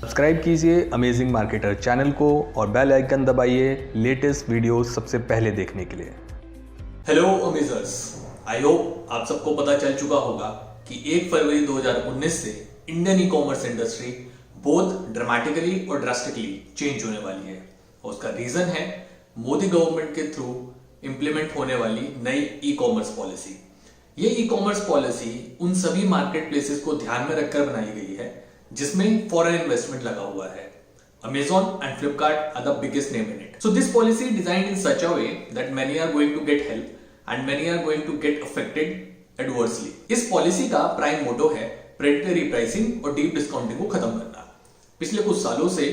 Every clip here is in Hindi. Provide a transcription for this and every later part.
सब्सक्राइब कीजिए अमेजिंग मार्केटर चैनल को और बेल आइकन दबाइए लेटेस्ट वीडियो सबसे पहले देखने के लिए। हेलो अमेजर्स, आई होप आप सबको पता चल चुका होगा कि 1 फरवरी 2019 से इंडियन ई कॉमर्स इंडस्ट्री बहुत ड्रामेटिकली और ड्रास्टिकली चेंज होने वाली है। और उसका रीजन है मोदी गवर्नमेंट के थ्रू इंप्लीमेंट होने वाली नई ई कॉमर्स पॉलिसी। ये ई कॉमर्स पॉलिसी उन सभी मार्केट प्लेसेस को ध्यान में रखकर बनाई गई है जिसमें फॉरेन इन्वेस्टमेंट लगा हुआ है। Amazon and Flipkart are the biggest name in it. So this policy designed in such a way that many are going to get help and many are going to get affected adversely. इस पॉलिसी का प्राइम मोटो है प्रेडेटरी प्राइसिंग और डीप डिस्काउंटिंग को खत्म करना। पिछले कुछ सालों से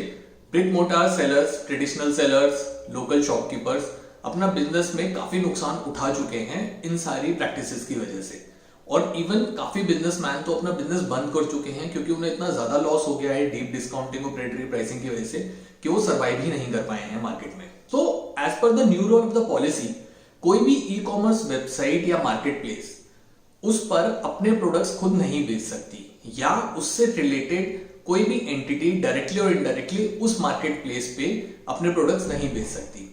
brick motor sellers, traditional sellers, local shopkeepers अपना बिजनेस में काफी नुकसान उठा चुके हैं इन सारी प्रैक्टिसेस की वजह से। और इवन काफी बिजनेसमैन तो अपना बिजनेस बंद कर चुके हैं क्योंकि उन्हें इतना ज्यादा लॉस हो गया है डीप डिस्काउंटिंग और प्रेडेटरी प्राइसिंग की वजह से कि वो सर्वाइव ही नहीं कर पाए हैं मार्केट में। तो as per the new rule of the policy, कोई भी ई कॉमर्स वेबसाइट या मार्केट प्लेस उस पर अपने प्रोडक्ट्स खुद नहीं बेच सकती या उससे रिलेटेड कोई भी एंटिटी डायरेक्टली और इनडायरेक्टली उस मार्केट प्लेस पे अपने प्रोडक्ट्स नहीं बेच सकती।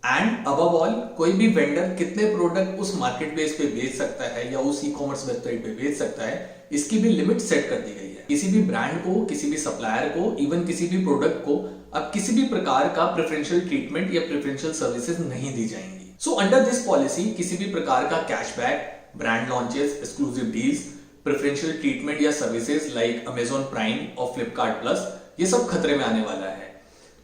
एंड अबव ऑल, कोई भी वेंडर कितने प्रोडक्ट उस मार्केट प्लेस पे बेच सकता है या उस ई कॉमर्स वेबसाइट पे बेच सकता है, इसकी भी लिमिट सेट कर दी गई है। किसी भी ब्रांड को, किसी भी सप्लायर को, इवन किसी भी प्रोडक्ट को अब किसी भी प्रकार का प्रेफरेंशियल ट्रीटमेंट या प्रेफरेंशियल सर्विसेज नहीं दी जाएंगी। सो अंडर दिस पॉलिसी किसी भी प्रकार का cashback, brand launches, exclusive deals, preferential treatment या सर्विसेज लाइक अमेजॉन प्राइम और फ्लिपकार्ट प्लस, ये सब खतरे में आने वाला है।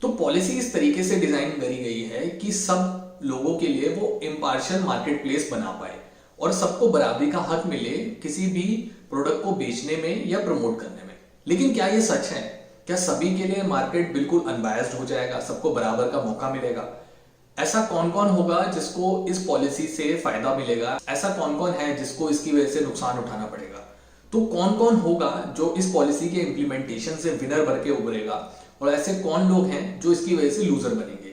तो पॉलिसी इस तरीके से डिजाइन करी गई है कि सब लोगों के लिए वो इम्पार्शियल मार्केट प्लेस बना पाए और सबको बराबरी का हक मिले किसी भी प्रोडक्ट को बेचने में या प्रमोट करने में। लेकिन क्या ये सच है? क्या सभी के लिए मार्केट बिल्कुल अनबायस्ड हो जाएगा, सबको बराबर का मौका मिलेगा? ऐसा कौन कौन होगा जिसको इस पॉलिसी से फायदा मिलेगा? ऐसा कौन कौन है जिसको इसकी वजह से नुकसान उठाना पड़ेगा? तो कौन कौन होगा जो इस पॉलिसी के इंप्लीमेंटेशन से विनर बन के उभरेगा और ऐसे कौन लोग हैं जो इसकी वजह से लूजर बनेंगे?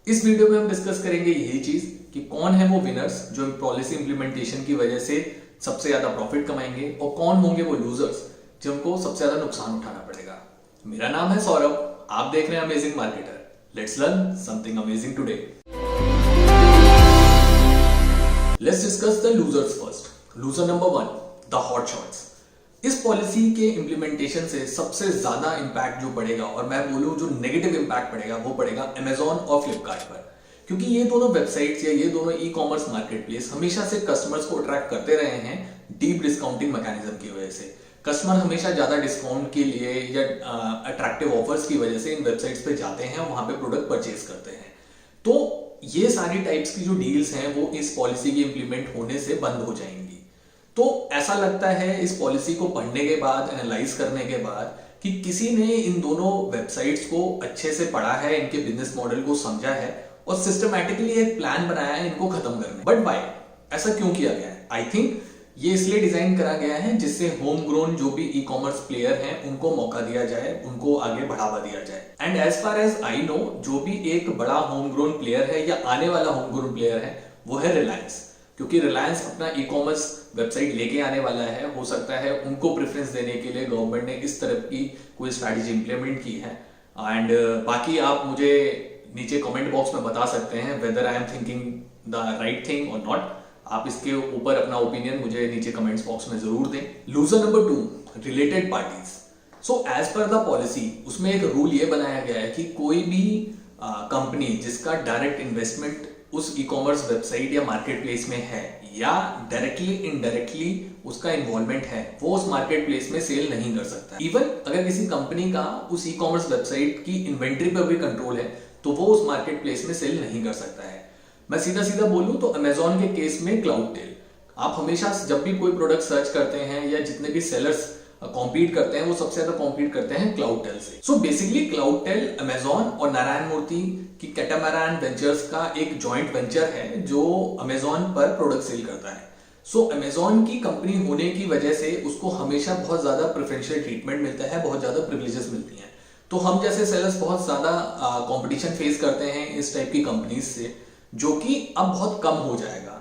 इस वीडियो में हम डिस्कस करेंगे यही चीज कि कौन है वो विनर्स जो पॉलिसी इंप्लीमेंटेशन की वजह से सबसे ज्यादा प्रॉफिट कमाएंगे और कौन होंगे वो लूजर्स जिनको सबसे ज्यादा नुकसान उठाना पड़ेगा। मेरा नाम है सौरभ, आप देख रहे हैं amazing marketer. Let's learn something amazing today. Let's discuss the losers first. Loser number 1, the hot shots. इस पॉलिसी के इंप्लीमेंटेशन से सबसे ज्यादा इंपैक्ट जो पड़ेगा, और मैं बोलूं जो नेगेटिव इंपैक्ट पड़ेगा, वो पड़ेगा अमेजॉन और फ्लिपकार्ट पर। क्योंकि ये दोनों वेबसाइट्स या ये दोनों ई कॉमर्स मार्केट प्लेस हमेशा से कस्टमर्स को अट्रैक्ट करते रहे हैं डीप डिस्काउंटिंग मैकेनिज्म की वजह से। कस्टमर हमेशा ज्यादा डिस्काउंट के लिए या अट्रैक्टिव ऑफर्स की वजह से इन वेबसाइट्स पे जाते हैं और वहां पे प्रोडक्ट परचेज करते हैं। तो ये सारी टाइप्स की जो डील्स हैं वो इस पॉलिसी के इंप्लीमेंट होने से बंद हो जाएंगी। तो ऐसा लगता है इस पॉलिसी को पढ़ने के बाद, एनालाइज करने के बाद, कि किसी ने इन दोनों वेबसाइट्स को अच्छे से पढ़ा है, इनके बिजनेस मॉडल को समझा है और सिस्टमैटिकली एक प्लान बनाया है इनको खत्म करने। But why? ऐसा क्यों किया गया है? आई थिंक ये इसलिए डिजाइन करा गया है जिससे होम ग्रोन जो भी ई कॉमर्स प्लेयर हैं उनको मौका दिया जाए, उनको आगे बढ़ावा दिया जाए। And as far as I know, जो भी एक बड़ा होम ग्रोन प्लेयर है या आने वाला होम ग्रोन प्लेयर है वो है रिलायंस। क्योंकि रिलायंस अपना ई कॉमर्स वेबसाइट लेके आने वाला है, हो सकता है उनको प्रेफरेंस देने के लिए गवर्नमेंट ने इस तरह की कोई स्ट्रैटेजी इंप्लीमेंट की है। एंड बाकी आप मुझे नीचे कमेंट बॉक्स में बता सकते हैं whether I am thinking the right thing और नॉट। आप इसके ऊपर अपना ओपिनियन मुझे नीचे कमेंट्स बॉक्स में जरूर दें। Loser number 2, related parties. So as per the policy उसमें एक रूल ये बनाया गया है कि कोई भी कंपनी जिसका डायरेक्ट इन्वेस्टमेंट उस ई कॉमर्स वेबसाइट या मार्केट प्लेस में है या डायरेक्टली इनडायरेक्टली उसका इन्वॉल्वमेंट है, वो उस मार्केट प्लेस में सेल नहीं कर सकता। इवन अगर किसी कंपनी का उस ई कॉमर्स वेबसाइट की इन्वेंट्री पर भी कंट्रोल है तो वो उस मार्केट प्लेस में सेल नहीं कर सकता है। मैं सीधा सीधा बोलूं तो अमेजॉन के केस में क्लाउडटेल, आप हमेशा जब भी कोई प्रोडक्ट सर्च करते हैं या जितने भी सेलर्स कॉम्पीट करते हैं वो सबसे ज्यादा कॉम्पीट करते हैं क्लाउडटेल से। सो बेसिकली क्लाउडटेल अमेजॉन और नारायण मूर्ति की कैटामैरान वेंचर्स का एक जॉइंट वेंचर है जो अमेजॉन पर प्रोडक्ट सेल करता है। सो अमेजॉन की कंपनी होने की वजह से उसको हमेशा बहुत ज्यादा प्रेफरेंशियल ट्रीटमेंट मिलता है, बहुत ज्यादा प्रिविलेजेस मिलती हैं। तो हम जैसे सेलर्स बहुत ज्यादा कंपटीशन फेस करते हैं इस टाइप की कंपनीज से, जो कि अब बहुत कम हो जाएगा।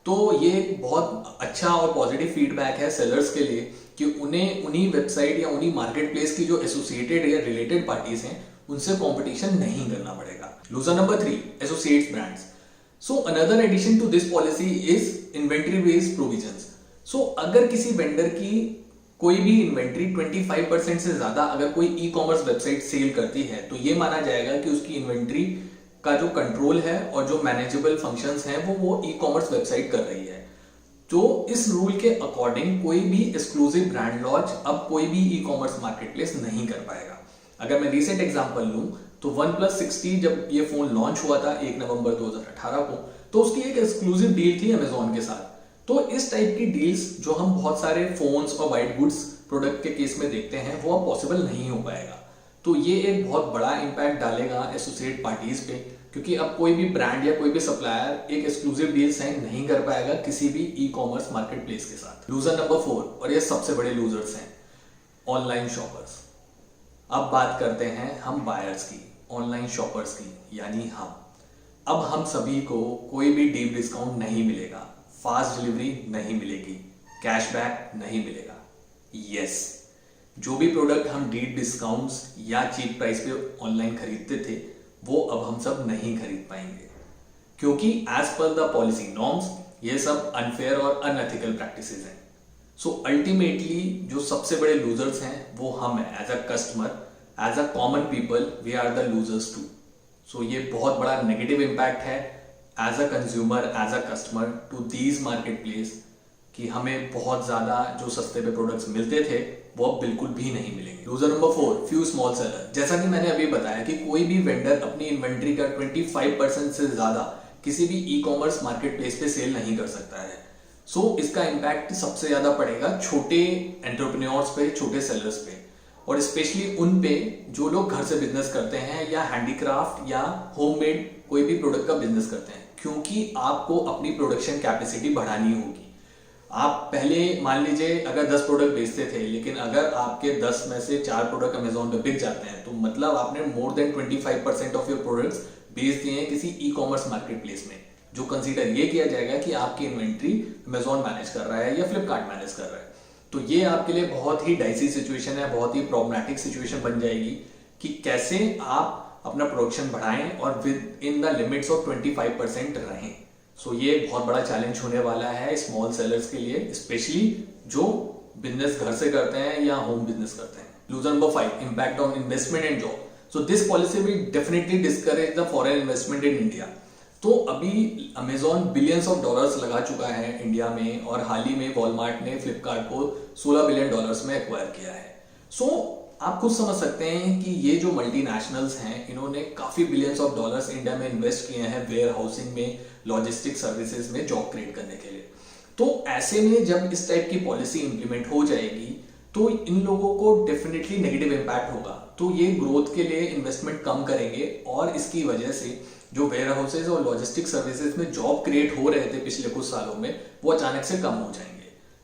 तो ये बहुत अच्छा और पॉजिटिव फीडबैक है सेलर्स के लिए कि उन्हें उन्हीं वेबसाइट या उन्हीं मार्केट प्लेस की जो एसोसिएटेड या रिलेटेड पार्टीज हैं उनसे कंपटीशन नहीं करना पड़ेगा। Loser number 3, associates brands. So another addition to this policy is inventory based provisions. So अगर किसी वेंडर की कोई भी इन्वेंट्री 25% से ज्यादा अगर कोई ई कॉमर्स वेबसाइट सेल करती है तो ये माना जाएगा कि उसकी इन्वेंट्री का जो कंट्रोल है और जो मैनेजेबल फंक्शंस हैं वो ई कॉमर्स वेबसाइट कर रही है। तो इस रूल के अकॉर्डिंग कोई भी एक्सक्लूसिव ब्रांड लॉन्च अब कोई भी ई कॉमर्स मार्केटप्लेस नहीं कर पाएगा। अगर मैं रिसेंट एग्जांपल लूं तो OnePlus 60 जब ये फोन लॉन्च हुआ था 1 नवंबर 2018 को, तो उसकी एक एक्सक्लूसिव डील थी अमेजोन के साथ। तो इस टाइप की डील्स जो हम बहुत सारे फोन्स और वाइट गुड्स प्रोडक्ट के केस में देखते हैं वो अब पॉसिबल नहीं हो पाएगा। तो ये एक बहुत बड़ा इंपैक्ट डालेगा एसोसिएट पार्टीज पे, क्योंकि अब कोई भी ब्रांड या कोई भी सप्लायर एक एक्सक्लूसिव डील साइन नहीं कर पाएगा किसी भी ई कॉमर्स मार्केट प्लेस के साथ। लूजर नंबर 4, और ये सबसे बड़े लूजर्स हैं, ऑनलाइन शॉपर्स। अब बात करते हैं हम बायर्स की, ऑनलाइन शॉपर्स की, यानी अब हम सभी को कोई भी डीप डिस्काउंट नहीं मिलेगा, फास्ट डिलीवरी नहीं मिलेगी, कैशबैक नहीं मिलेगा। यस, जो भी प्रोडक्ट हम डीप डिस्काउंट्स या चीप प्राइस पे ऑनलाइन खरीदते थे वो अब हम सब नहीं खरीद पाएंगे, क्योंकि as per the policy norms ये सब अनफेयर और अनएथिकल प्रैक्टिसेस हैं। सो अल्टीमेटली जो सबसे बड़े लूजर्स हैं वो हम हैं as a customer, as a common people, we are the losers too. So ये बहुत बड़ा नेगेटिव इम्पैक्ट है as a consumer, as a customer to these market place, कि हमें बहुत ज्यादा जो सस्ते पे प्रोडक्ट्स मिलते थे वो अब बिल्कुल भी नहीं मिलेंगे। Loser number 4, few small seller. जैसा कि मैंने अभी बताया कि कोई भी वेंडर अपनी इन्वेंट्री का 25% से ज्यादा किसी भी ई कॉमर्स मार्केट प्लेस पे सेल नहीं कर सकता है। सो इसका इम्पैक्ट सबसे ज्यादा पड़ेगा छोटे एंटरप्रेन्योर्स पे, छोटे सेलर्स पे, और स्पेशली उन पे जो लोग घर से बिजनेस करते हैं या हैंडीक्राफ्ट या होममेड कोई भी प्रोडक्ट का बिजनेस करते हैं, क्योंकि आपको अपनी प्रोडक्शन कैपेसिटी बढ़ानी होगी। आप पहले मान लीजिए अगर 10 प्रोडक्ट बेचते थे, लेकिन अगर आपके 10 में से 4 प्रोडक्ट अमेजोन पे बिक जाते हैं तो मतलब आपने more than 25% of your products बेच दिए हैं किसी ई कॉमर्स मार्केट प्लेस में, जो कंसीडर ये किया जाएगा कि आपकी इन्वेंट्री अमेजोन मैनेज कर रहा है या फ्लिपकार्ट मैनेज कर रहा है। तो ये आपके लिए बहुत ही डाइसी सिचुएशन है, बहुत ही प्रॉब्लमैटिक सिचुएशन बन जाएगी कि कैसे आप अपना प्रोडक्शन बढ़ाएं और with in the limits of 25% रहें। सो ये एक बहुत बड़ा चैलेंज होने वाला है स्मॉल सेलर्स के लिए, स्पेशली जो बिजनेस घर से करते हैं या होम बिजनेस करते हैं। Loser number 5, impact on investment and job. So this policy will definitely discourage the foreign investment in India. तो अभी अमेजोन बिलियंस ऑफ डॉलर्स लगा चुका है इंडिया में, और हाल ही में वॉलमार्ट ने फ्लिपकार्ट को $16 बिलियन में एक्वायर किया है। सो आप खुद समझ सकते हैं कि ये जो मल्टीनेशनल्स हैं इन्होंने काफी बिलियंस ऑफ डॉलर्स इंडिया में इन्वेस्ट किए हैं वेयर हाउसिंग में, लॉजिस्टिक सर्विसेज में जॉब क्रिएट करने के लिए। तो ऐसे में जब इस टाइप की पॉलिसी इंप्लीमेंट हो जाएगी तो इन लोगों को डेफिनेटली नेगेटिव इम्पैक्ट होगा। तो ये ग्रोथ के लिए इन्वेस्टमेंट कम करेंगे और इसकी वजह से जो वेयर हाउसेज और लॉजिस्टिक सर्विसेज में जॉब क्रिएट हो रहे थे पिछले कुछ सालों में वो अचानक से कम हो जाएंगे।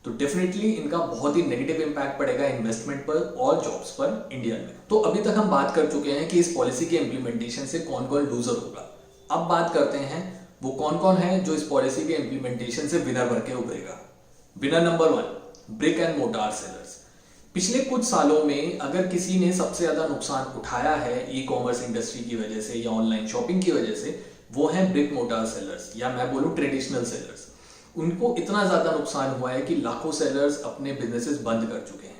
तो डेफिनेटली इनका बहुत ही नेगेटिव इम्पैक्ट पड़ेगा इन्वेस्टमेंट पर और जॉब्स पर इंडिया में। तो अभी तक हम बात कर चुके हैं कि इस पॉलिसी के इंप्लीमेंटेशन से कौन कौन लूजर होगा। अब बात करते हैं वो कौन कौन है जो इस पॉलिसी के इंप्लीमेंटेशन से विनर बन के उभरेगा। Winner number 1, brick and mortar sellers. पिछले कुछ सालों में अगर किसी ने सबसे ज्यादा नुकसान उठाया है ई कॉमर्स इंडस्ट्री की वजह से या ऑनलाइन शॉपिंग की वजह से, वो है ब्रिक मोटार सेलर्स, या मैं बोलूं ट्रेडिशनल सेलर्स। उनको इतना ज्यादा नुकसान हुआ है कि लाखों सेलर्स अपने बिजनेसेस बंद कर चुके हैं।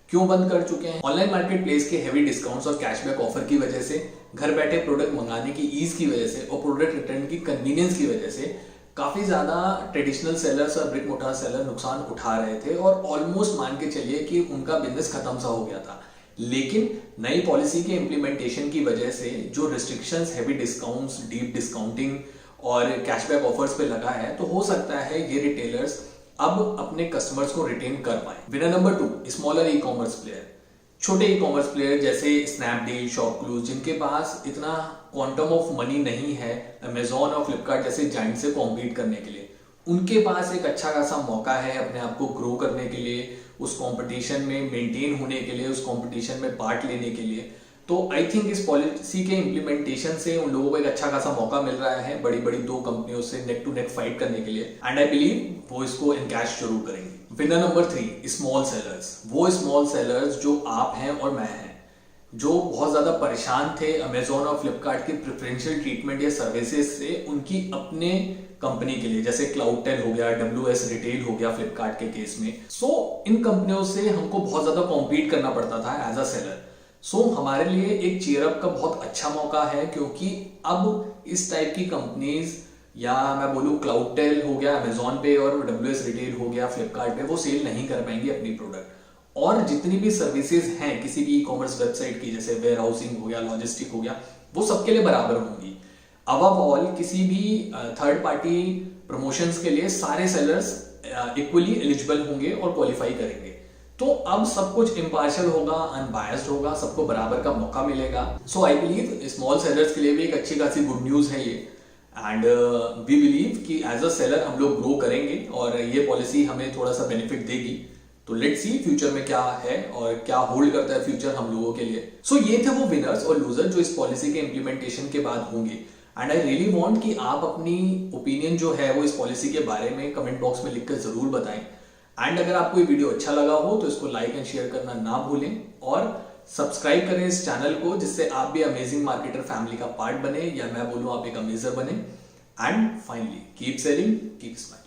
क्यों बंद कर चुके हैं? ऑनलाइन मार्केट प्लेस के हेवी डिस्काउंट्स और कैशबैक ऑफर की वजह से, घर बैठे प्रोडक्ट मंगाने की ईज की वजह से और प्रोडक्ट रिटर्न की कन्वीनियंस की वजह से काफी ज्यादा ट्रेडिशनल सेलर्स और ब्रिक मोटार सेलर नुकसान उठा रहे थे और ऑलमोस्ट मान के चलिए कि उनका बिजनेस खत्म सा हो गया था। लेकिन नई पॉलिसी के इंप्लीमेंटेशन की वजह से जो restrictions, heavy discounts, deep discounting और कैशबैक ऑफर्स पे लगा है, तो हो सकता है ये रिटेलर्स अब अपने कस्टमर्स को रिटेन कर पाए। Winner number 2, smaller e commerce player. छोटे ई कॉमर्स प्लेयर जैसे स्नैपडील, शॉपक्लूज, जिनके पास इतना क्वांटम ऑफ मनी नहीं है अमेजोन और फ्लिपकार्ट जैसे जाइंट से कॉम्पीट करने के लिए, उनके पास एक अच्छा खासा मौका है अपने आप को ग्रो करने के लिए, उस कंपटीशन में मेंटेन होने के लिए, उस कंपटीशन में पार्ट लेने के लिए। तो आई थिंक इस पॉलिसी के इम्प्लीमेंटेशन से उन लोगों को एक अच्छा खासा मौका मिल रहा है बड़ी बड़ी दो कंपनियों से नेक टू नेक फाइट करने के लिए, एंड आई बिलीव वो इसको इनकैश जरूर करेंगे। Winner number 3, small sellers. वो स्मॉल सेलर्स जो आप हैं और मैं हैं, जो बहुत ज्यादा परेशान थे अमेजोन और फ्लिपकार्ट के प्रेफरेंशियल ट्रीटमेंट या सर्विसेज से उनकी अपने कंपनी के लिए, जैसे क्लाउडटेल हो गया, WS रिटेल हो गया फ्लिपकार्ट के केस में। सो इन कंपनियों से हमको बहुत ज्यादा कॉम्पीट करना पड़ता था एज अ सेलर। सो हमारे लिए एक चीयर अप का बहुत अच्छा मौका है, क्योंकि अब इस टाइप की कंपनीज, या मैं बोलूँ क्लाउडटेल हो गया अमेजोन पे और WS रिटेल हो गया फ्लिपकार्ट पे, वो सेल नहीं कर पाएंगे अपनी प्रोडक्ट। और जितनी भी सर्विसेज हैं किसी भी ई-कॉमर्स वेबसाइट की, जैसे वेयर हाउसिंग हो गया, लॉजिस्टिक हो गया, वो सबके लिए बराबर होंगी। अबव ऑल किसी भी थर्ड पार्टी प्रमोशंस के लिए सारे सेलर्स इक्वली एलिजिबल होंगे और क्वालिफाई करेंगे। तो अब सब कुछ इम्पार्शियल होगा, अनबायस्ड होगा, सबको बराबर का मौका मिलेगा। सो आई बिलीव स्मॉल सेलर्स के लिए भी एक अच्छी खासी गुड न्यूज है ये, एंड वी बिलीव कि एज अ सेलर हम लोग ग्रो करेंगे और ये पॉलिसी हमें थोड़ा सा बेनिफिट देगी। तो लेट्स सी फ्यूचर में क्या है और क्या होल्ड करता है फ्यूचर हम लोगों के लिए। सो ये थे वो विनर्स और लूजर जो इस पॉलिसी के इम्प्लीमेंटेशन के बाद होंगे, एंड आई रियली वांट कि आप अपनी ओपिनियन जो है वो इस पॉलिसी के बारे में कमेंट बॉक्स में लिखकर जरूर बताएं। एंड अगर आपको ये वीडियो अच्छा लगा हो तो इसको लाइक एंड शेयर करना ना भूलें, और सब्सक्राइब करें इस चैनल को, जिससे आप भी अमेजिंग मार्केटर फैमिली का पार्ट बने, या मैं बोलूं आप एक अमेजर बने। And finally keep selling, keep smiling.